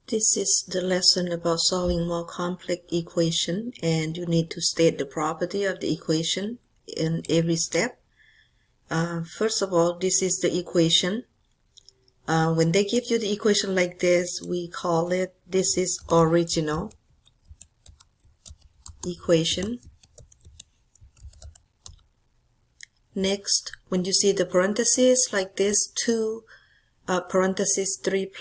This is the lesson about solving more complex equation, and you need to state the property of the equation in every step. First of all, this is the equation. When they give you the equation like this, we call it, this is original equation. Next, when you see the parentheses like this, 2 parentheses 3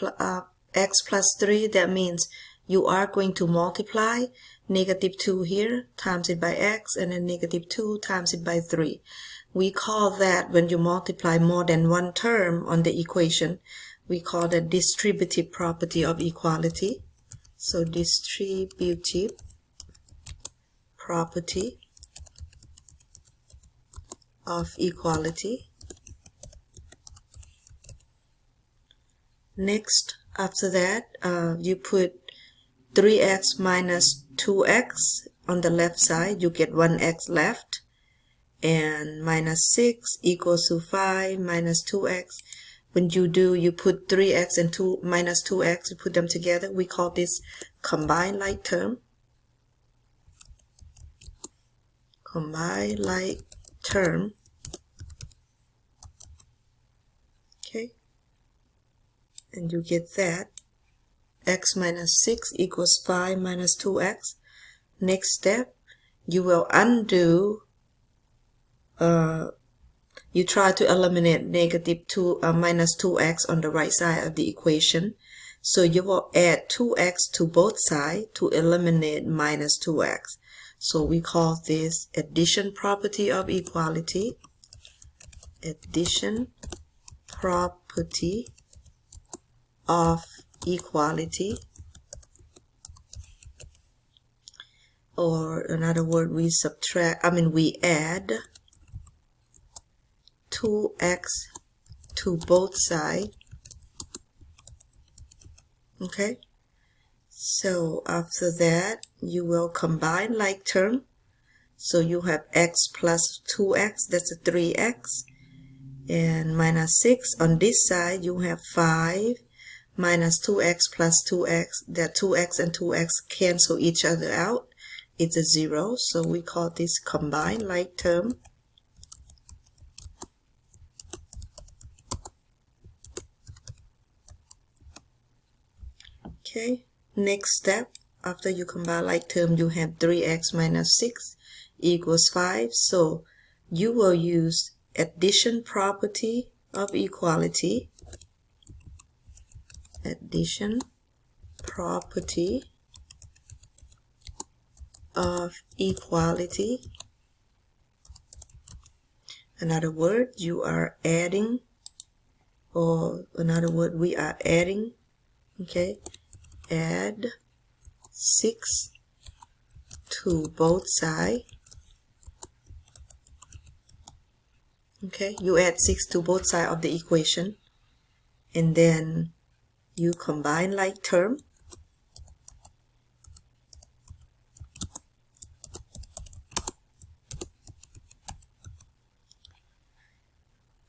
x plus 3, that means you are going to multiply -2 here, times it by x, and then -2 times it by 3. We call that, when you multiply more than one term on the equation, we call that distributive property of equality. So distributive property of equality. Next, after that, you put 3x minus 2x on the left side, you get 1x left, and minus 6 equals to 5 minus 2x. When you do, you put 3x and 2 minus 2x, you put them together. We call this combined like term. Combined like term. Okay. And you get that. X minus 6 equals 5 minus 2x. Next step, you will undo, you try to eliminate minus 2x on the right side of the equation. So you will add 2x to both sides to eliminate minus 2x. So we call this addition property of equality. Addition property of equality. Or another word, we add 2x to both sides. Okay, so after that you will combine like term. So you have x plus 2x, that's a 3x, and minus 6. On this side you have 5 minus 2x plus 2x, that 2x and 2x cancel each other out. It's a 0, so we call this combined like term. Okay, next step, after you combine like term, you have 3x minus 6 equals 5. So you will use addition property of equality. Addition property of equality. Another word, you are adding, or another word, we are adding. Okay, add 6 to both sides. Okay, you add 6 to both sides of the equation, and then you combine like term.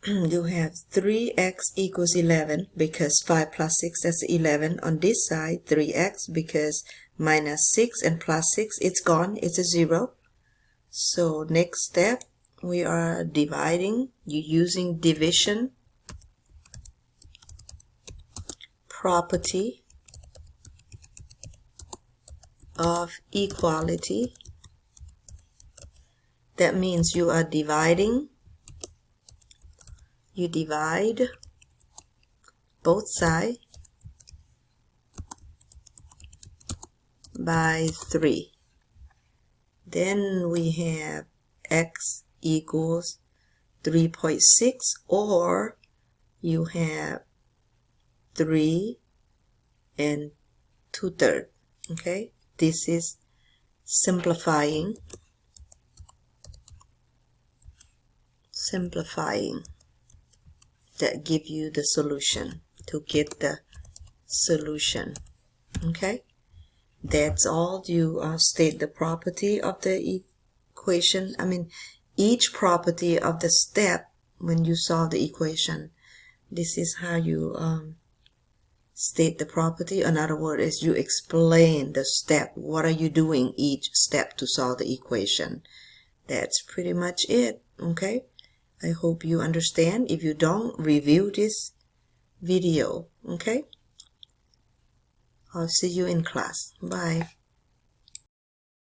You have 3x equals 11 because 5 plus 6, that's 11. On this side, 3x because minus 6 and plus 6, it's gone, it's a 0. So next step, we are dividing. You're using division property of equality. That means you are dividing. You divide both sides by 3. Then we have x equals 3.6, or you have 3 and 2/3. Okay, this is simplifying. That give you the solution, to get the solution. Okay, that's all. You state the property of the equation, each property of the step when you solve the equation. This is how you state the property. Another word is you explain the step. What are you doing each step to solve the equation? That's pretty much it, okay? I hope you understand. If you don't, review this video, okay? I'll see you in class. Bye.